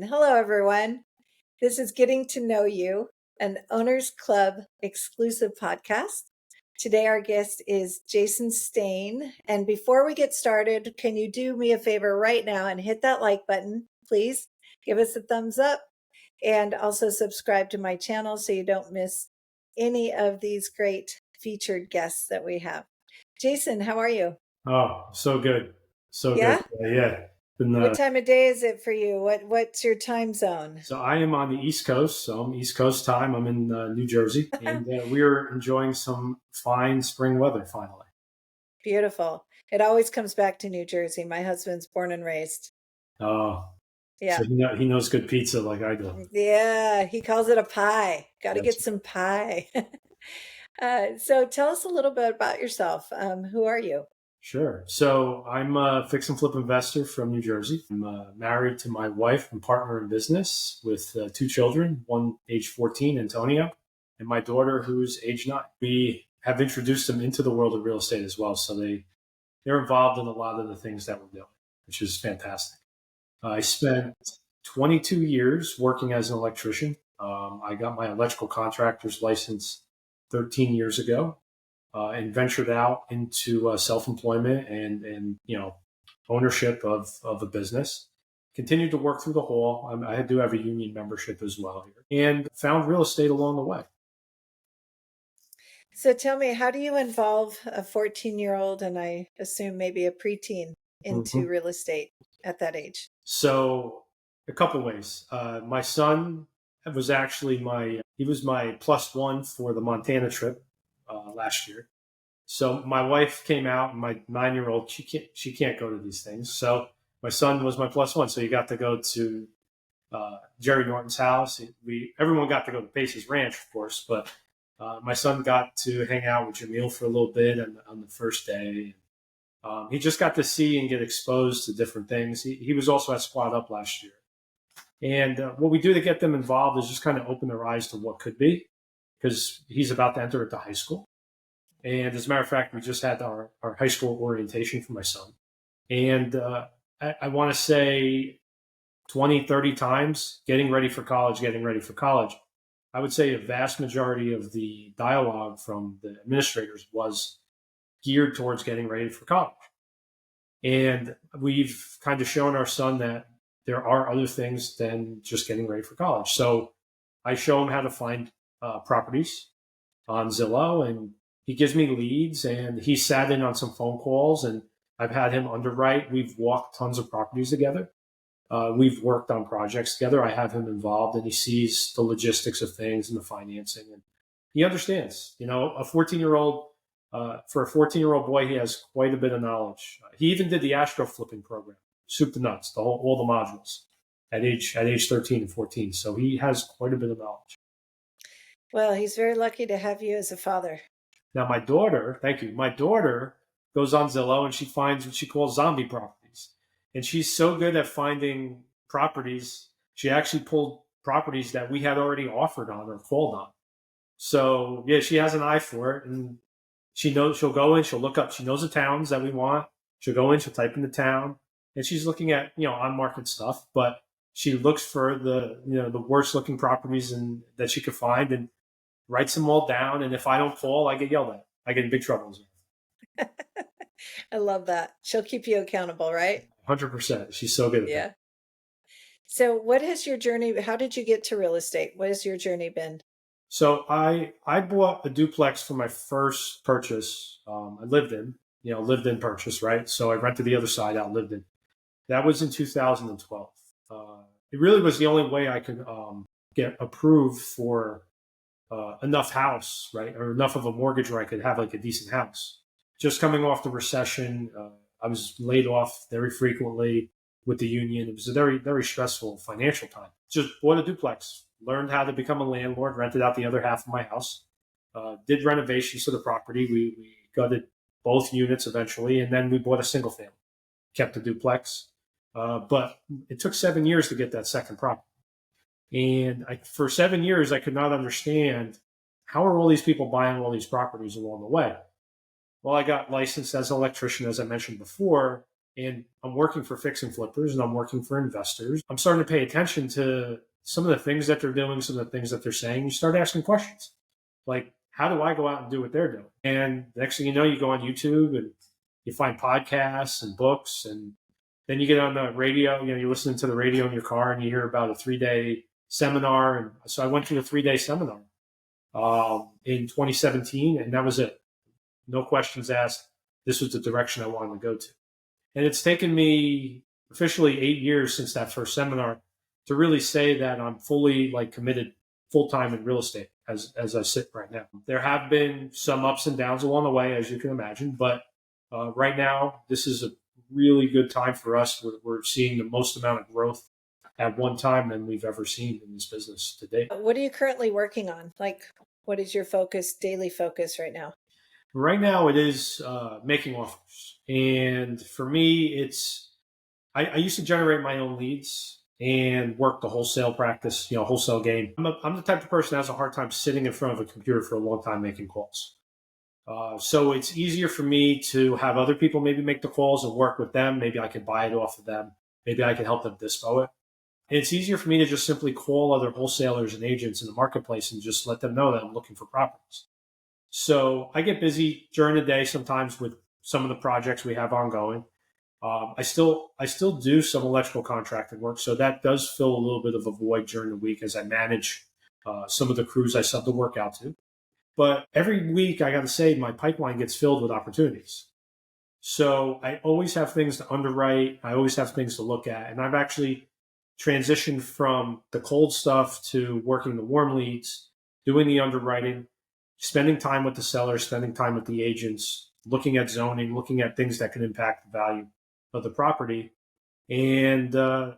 Hello, everyone. This is Getting to Know You, an Owners Club exclusive podcast. Today, our guest is Jason Staine. And before we get started, can you do me a favor right now and hit that like button, please? Give us a thumbs up and also subscribe to my channel so you don't miss any of these great featured guests that we have. Jason, how are you? Oh, so good. So good. Yeah? Yeah. Been, What time of day is it for you? What's your time zone? so I am on the East Coast. So I'm East Coast time. I'm in New Jersey, and we're enjoying some fine spring weather finally. Beautiful. It always comes back to New Jersey. My husband's born and raised. Oh, so Yeah. he knows good pizza like I do. Yeah. He calls it a pie. Got to That's get some pie. So tell us a little bit about yourself. Who are you? sure. So I'm a fix and flip investor from New Jersey. I'm married to my wife and partner in business with two children, one age 14, Antonio, and my daughter who's age 9. We have introduced them into the world of real estate as well. So they're involved in a lot of the things that we're doing, which is fantastic. I spent 22 years working as an electrician. I got my electrical contractor's license 13 years ago, and ventured out into self-employment and ownership of a business. Continued to work through the hall. I do have a union membership as well here, and found real estate along the way. So tell me, how do you involve a 14-year-old and I assume maybe a preteen into Mhm. real estate at that age? So a couple ways. My son was actually he was my plus one for the Montana trip last year. So my wife came out, and my 9-year old she can't go to these things. So my son was my plus one. So he got to go to Jerry Norton's house. Everyone got to go to Pace's Ranch, of course, but my son got to hang out with Jamil for a little bit on the first day. He just got to see and get exposed to different things. He was also at Squad Up last year. And what we do to get them involved is just kind of open their eyes to what could be, because he's about to enter into high school. And as a matter of fact, we just had our high school orientation for my son. And I want to say 20, 30 times, getting ready for college, getting ready for college. I would say a vast majority of the dialogue from the administrators was geared towards getting ready for college. And we've kind of shown our son that there are other things than just getting ready for college. So I show him how to find properties on Zillow, and he gives me leads, and he sat in on some phone calls, and I've had him underwrite. We've walked tons of properties together. We've worked on projects together. I have him involved, and he sees the logistics of things and the financing, and he understands. A 14-year-old, for a 14-year-old boy, he has quite a bit of knowledge. He even did the astro flipping program, soup to nuts, all the modules at age 13 and 14. So he has quite a bit of knowledge. Well, he's very lucky to have you as a father. Now, my daughter, thank you. My daughter goes on Zillow and she finds what she calls zombie properties. And she's so good at finding properties. She actually pulled properties that we had already offered on or called on. So, yeah, she has an eye for it. And she knows she'll go in, she'll look up, she knows the towns that we want. She'll go in, she'll type in the town. And she's looking at, on market stuff. But she looks for the worst looking properties that she could find, and writes them all down. And if I don't call, I get yelled at. I get in big trouble. I love that. She'll keep you accountable, right? 100%. She's so good at that. Yeah. So what has your journey, how did you get to real estate? What has your journey been? So I bought a duplex for my first purchase. I lived in purchase, right? So I rented the other side out, lived in. That was in 2012. It really was the only way I could get approved for enough house, right? Or enough of a mortgage where I could have like a decent house. Just coming off the recession, I was laid off very frequently with the union. It was a very, very stressful financial time. Just bought a duplex, learned how to become a landlord, rented out the other half of my house, did renovations to the property. We gutted both units eventually, and then we bought a single family, kept the duplex. But it took 7 years to get that second property. And for 7 years, I could not understand, how are all these people buying all these properties along the way? Well, I got licensed as an electrician, as I mentioned before. and I'm working for fix and flippers and I'm working for investors. I'm starting to pay attention to some of the things that they're doing, some of the things that they're saying. You start asking questions like, how do I go out and do what they're doing? And the next thing you know, you go on YouTube and you find podcasts and books, and then you get on the radio. You're listening to the radio in your car and you hear about a 3-day seminar. And so I went to a 3-day seminar in 2017, and that was it. No questions asked. This was the direction I wanted to go to. And it's taken me officially 8 years since that first seminar to really say that I'm fully committed full time in real estate as I sit right now. There have been some ups and downs along the way, as you can imagine, but right now this is a really good time for us. We're seeing the most amount of growth at one time than we've ever seen in this business to date. What are you currently working on? What is your daily focus right now? Right now, it is making offers, and for me, I used to generate my own leads and work the wholesale practice, wholesale game. I'm the type of person that has a hard time sitting in front of a computer for a long time making calls. So it's easier for me to have other people maybe make the calls and work with them. Maybe I could buy it off of them. Maybe I could help them dispo it. And it's easier for me to just simply call other wholesalers and agents in the marketplace and just let them know that I'm looking for properties. So I get busy during the day sometimes with some of the projects we have ongoing. I still do some electrical contracting work, so that does fill a little bit of a void during the week as I manage some of the crews I sub the work out to. But every week, I got to say, my pipeline gets filled with opportunities. So I always have things to underwrite. I always have things to look at, and I've actually transitioned from the cold stuff to working the warm leads, doing the underwriting, spending time with the sellers, spending time with the agents, looking at zoning, looking at things that can impact the value of the property. And, to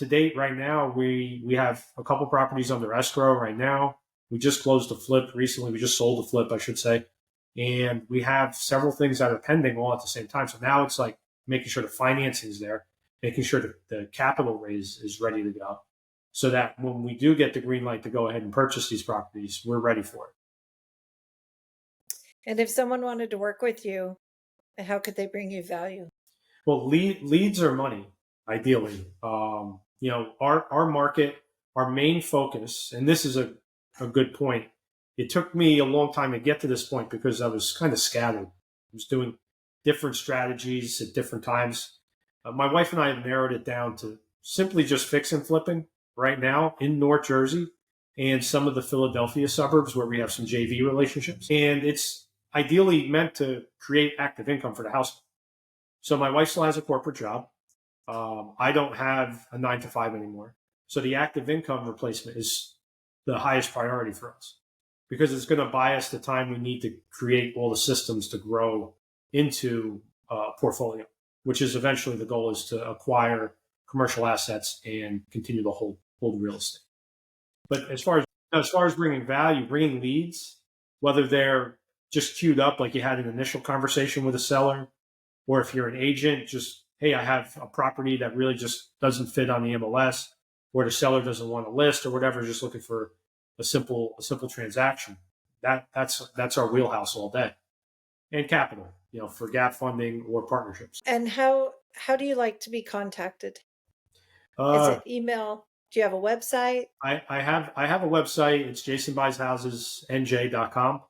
date right now, we have a couple properties under escrow right now. We just closed a flip recently. We just sold a flip, I should say. And we have several things that are pending all at the same time. So now it's like making sure the financing is there, making sure that the capital raise is ready to go, so that when we do get the green light to go ahead and purchase these properties, we're ready for it. And if someone wanted to work with you, how could they bring you value? Well, leads are money, ideally. Our market, our main focus, and this is a good point. It took me a long time to get to this point because I was kind of scattered. I was doing different strategies at different times. My wife and I have narrowed it down to simply just fix and flipping right now in North Jersey and some of the Philadelphia suburbs where we have some JV relationships. And it's ideally meant to create active income for the household. So my wife still has a corporate job. I don't have a 9 to 5 anymore. So the active income replacement is the highest priority for us because it's going to buy us the time we need to create all the systems to grow into a portfolio, which is eventually the goal, is to acquire commercial assets and continue to hold real estate. But as far as bringing value, bringing leads, whether they're just queued up like you had an initial conversation with a seller, or if you're an agent, just, hey, I have a property that really just doesn't fit on the MLS, or the seller doesn't want to list or whatever, just looking for a simple transaction. That's our wheelhouse all day. And capital, for gap funding or partnerships. And how do you like to be contacted? Is it email? Do you have a website? I have a website. It's jasonbuyshousesnj.com.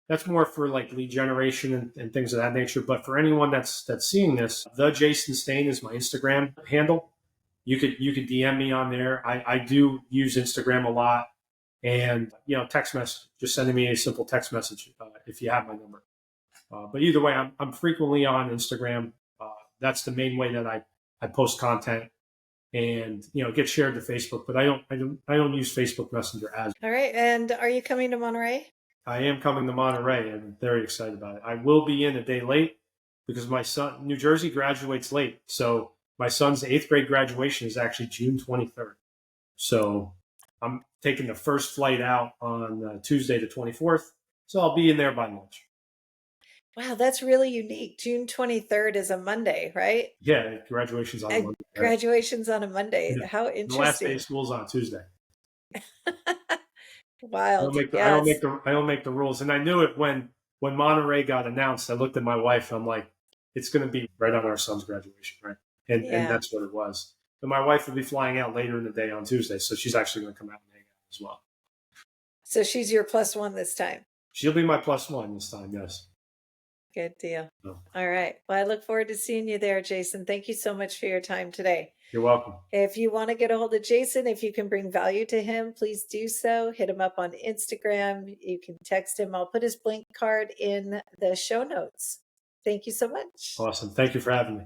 That's more for lead generation and things of that nature. But for anyone that's seeing this, the Jason Staine is my Instagram handle. You could DM me on there. I do use Instagram a lot, and text message. Just sending me a simple text message if you have my number. But either way, I'm frequently on Instagram. That's the main way that I post content, and it gets shared to Facebook. But I don't use Facebook Messenger as. All right. And are you coming to Monterey? I am coming to Monterey. I'm very excited about it. I will be in a day late because my son, New Jersey graduates late. So my son's 8th grade graduation is actually June 23rd. So I'm taking the first flight out on Tuesday the 24th. So I'll be in there by lunch. Wow, that's really unique. June 23rd is a Monday, right? Yeah, graduation's on a Monday. Graduation's on a Monday. Yeah. How interesting. The last day of school's on Tuesday. Wild. I don't make the rules. And I knew it when Monterey got announced. I looked at my wife and I'm like, it's going to be right on our son's graduation, right? And that's what it was. And my wife will be flying out later in the day on Tuesday, so she's actually going to come out and hang out as well. So she's your +1 this time. She'll be my +1 this time, yes. Good deal. Oh. All right. Well, I look forward to seeing you there, Jason. Thank you so much for your time today. You're welcome. If you want to get a hold of Jason, if you can bring value to him, please do so. Hit him up on Instagram. You can text him. I'll put his Blink card in the show notes. Thank you so much. Awesome. Thank you for having me.